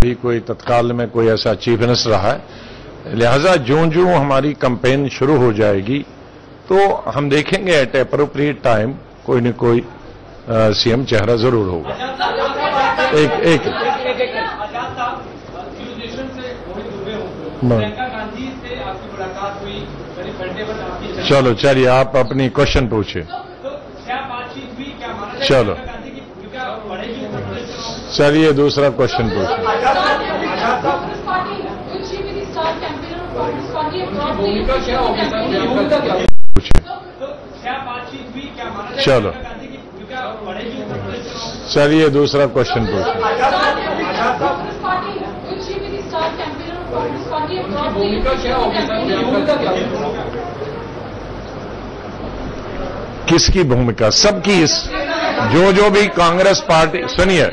भी कोई तत्काल में कोई ऐसा अचीवनेस रहा है। लिहाजा जो हमारी कैंपेन शुरू हो जाएगी तो हम देखेंगे एट एप्रोप्रिएट टाइम कोई न कोई सीएम चेहरा जरूर होगा। एक चलो चलिए आप अपनी क्वेश्चन पूछिए। चलो चलिए दूसरा क्वेश्चन पूछिए। चलो चलिए दूसरा क्वेश्चन पूछिए। किसकी भूमिका? सबकी। इस जो भी कांग्रेस पार्टी, सुनिए,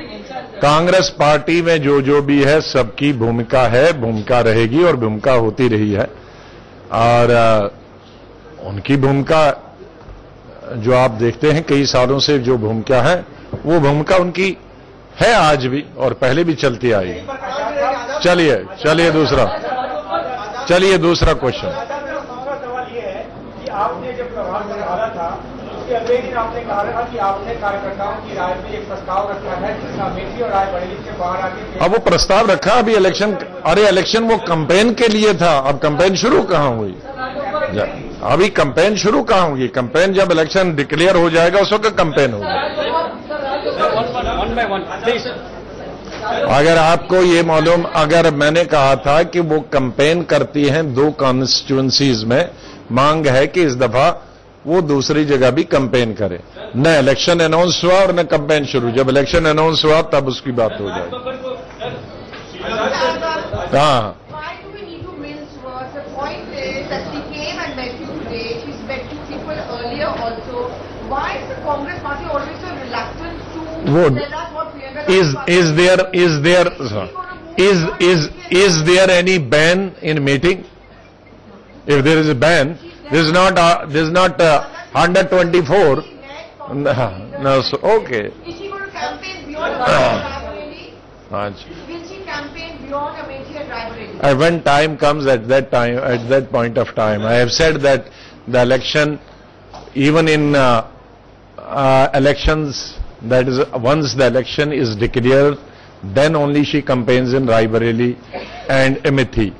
कांग्रेस पार्टी में जो भी है सबकी भूमिका है, भूमिका रहेगी और भूमिका होती रही है। और उनकी भूमिका जो आप देखते हैं कई सालों से जो भूमिका है वो भूमिका उनकी है आज भी और पहले भी चलती आई। चलिए दूसरा क्वेश्चन। सवाल ये है कि आपने जब प्रभार संभाला था उसके अगले दिन आपने कहा था कि आपने कार्यकर्ताओं की राय में एक प्रस्ताव रखा है जिसका अमेठी और रायबरेली से बाहर आके। अब वो प्रस्ताव रखा अभी इलेक्शन, अरे इलेक्शन वो कैंपेन के लिए था। अब कैंपेन शुरू कहां हुई? अभी कैंपेन शुरू कहां होगी? कैंपेन जब इलेक्शन डिक्लेयर हो जाएगा उस वक्त कैंपेन होगा। अगर आपको ये मालूम, अगर मैंने कहा था कि वो कैंपेन करती हैं 2 कॉन्स्टिट्यूएंसीज में, मांग है कि इस दफा वो दूसरी जगह भी कैंपेन करे। न इलेक्शन अनाउंस हुआ और न कैंपेन शुरू। जब इलेक्शन अनाउंस हुआ तब उसकी बात हो जाएगी। हाँ, Is there any ban in meeting? If there is a ban, this is not 124. No, so okay. Is she going to campaign beyond Raebareli? Will she campaign beyond Amethi and Raebareli? When time comes, at that point of time, I have said that the election, even in elections, that is, once the election is declared, then only she campaigns in Raebareli and Amethi.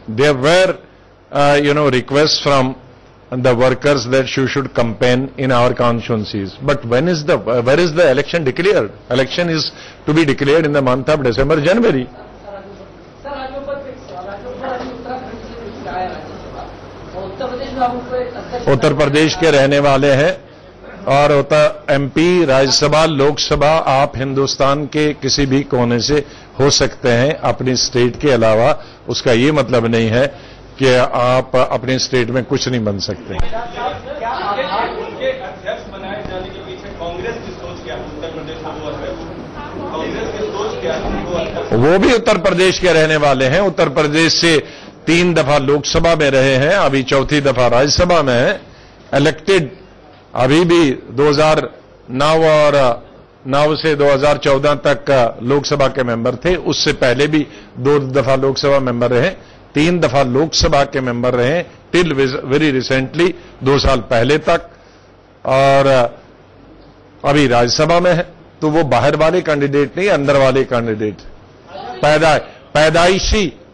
There were, requests from the workers that she should campaign in our constituencies. But where is the election declared? Election is to be declared in the month of December, January. Uttar Pradesh के रहने वाले हैं और MP, Rajya Sabha, Lok Sabha आप हिंदुस्तान के किसी भी कोने से हो सकते हैं अपनी स्टेट के अलावा। उसका ये मतलब नहीं है कि आप अपने स्टेट में कुछ नहीं बन सकते। क्या उनके अध्यक्ष बनाए जाने के पीछे कांग्रेस की सोच क्या है? उत्तर प्रदेश कांग्रेस की सोच क्या है? वो भी उत्तर प्रदेश के रहने वाले हैं। उत्तर प्रदेश से 3 दफा लोकसभा में रहे हैं, अभी 4थी दफा राज्यसभा में है। इलेक्टेड अभी भी 2009 और 9 से 2014 तक लोकसभा के मेंबर थे। उससे पहले भी 2 दफा लोकसभा मेंबर रहे, 3 दफा लोकसभा के मेंबर रहे टिल वेरी रिसेंटली, 2 साल पहले तक। और अभी राज्यसभा में है। तो वो बाहर वाले कैंडिडेट नहीं, अंदर वाले कैंडिडेट,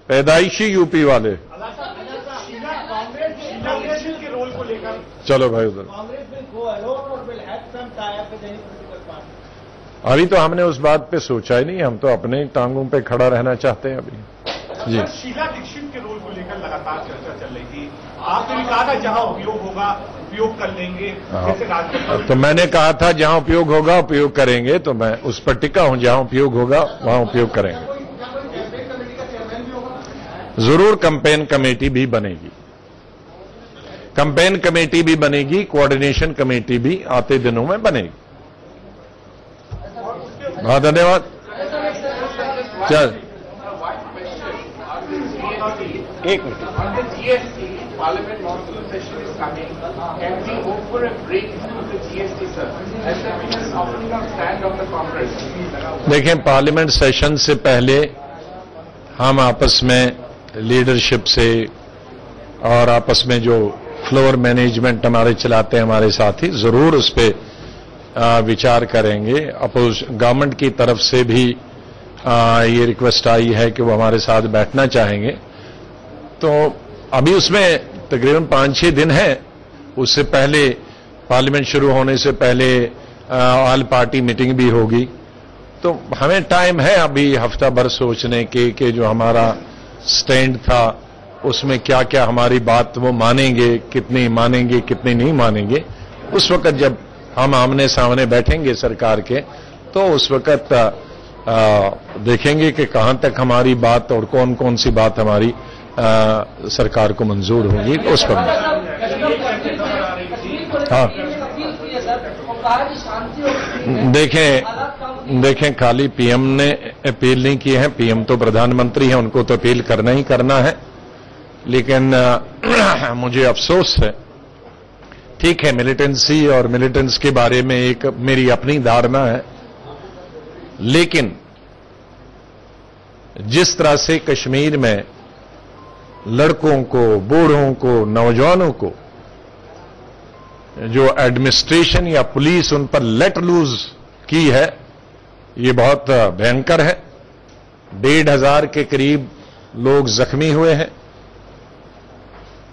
पैदाइशी यूपी वाले। चलो भाई उधर। अभी तो हमने उस बात पे सोचा ही नहीं, हम तो अपने टांगों पे खड़ा रहना चाहते हैं अभी। जी, शीला दीक्षित के रोल को लेकर लगातार चर्चा चल रही थी। आपने भी कहा था जहां उपयोग होगा उपयोग कर लेंगे, जैसे राज्य। तो मैंने कहा था जहां उपयोग होगा उपयोग करेंगे, तो मैं उस पर टिका हूं। जहां उपयोग होगा वहां उपयोग करेंगे। जरूर कैंपेन कमेटी भी बनेगी, कैंपेन कमेटी भी बनेगी, कोऑर्डिनेशन कमेटी भी आते दिनों में बनेगी। बहुत धन्यवाद। चल एक minute. Parliament monsoon session is coming. Can we hope for a break through the GST, sir? Has there been an opinion stand of the Congress? देखें, पार्लियामेंट सेशन से पहले हम आपस में लीडरशिप से और आपस में जो फ्लोर मैनेजमेंट हमारे चलाते हैं हमारे साथी, जरूर उस पर विचार करेंगे। गवर्नमेंट की तरफ से भी ये रिक्वेस्ट आई है कि वो हमारे साथ बैठना चाहेंगे। तो अभी उसमें तकरीबन 5-6 दिन है। उससे पहले पार्लियामेंट शुरू होने से पहले ऑल पार्टी मीटिंग भी होगी। तो हमें टाइम है अभी हफ्ता भर सोचने के कि जो हमारा स्टैंड था उसमें क्या क्या हमारी बात वो मानेंगे, कितनी नहीं मानेंगे। उस वक्त जब हम आमने सामने बैठेंगे सरकार के, तो उस वक्त देखेंगे कि कहां तक हमारी बात और कौन कौन सी बात हमारी सरकार को मंजूर होगी। उस पर हाँ, देखें खाली पीएम ने अपील नहीं की है। पीएम तो प्रधानमंत्री हैं, उनको तो अपील करना ही करना है। लेकिन मुझे अफसोस है, ठीक है मिलिटेंसी और मिलिटेंट्स के बारे में एक मेरी अपनी धारणा है, लेकिन जिस तरह से कश्मीर में लड़कों को, बूढ़ों को, नौजवानों को जो एडमिनिस्ट्रेशन या पुलिस उन पर लेट लूज की है, ये बहुत भयंकर है। 1,500 के करीब लोग जख्मी हुए हैं,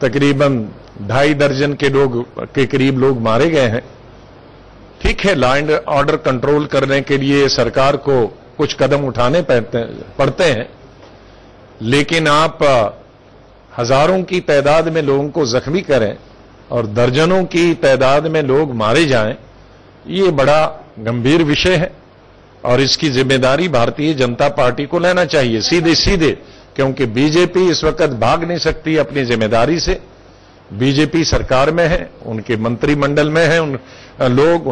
तकरीबन 2.5 दर्जन के करीब लोग मारे गए हैं। ठीक है, लॉ एंड ऑर्डर कंट्रोल करने के लिए सरकार को कुछ कदम उठाने पड़ते हैं, लेकिन आप हजारों की तादाद में लोगों को जख्मी करें और दर्जनों की तादाद में लोग मारे जाएं, ये बड़ा गंभीर विषय है और इसकी जिम्मेदारी भारतीय जनता पार्टी को लेना चाहिए सीधे सीधे, क्योंकि बीजेपी इस वक्त भाग नहीं सकती अपनी जिम्मेदारी से। बीजेपी सरकार में है, उनके मंत्रिमंडल में है उन लोग।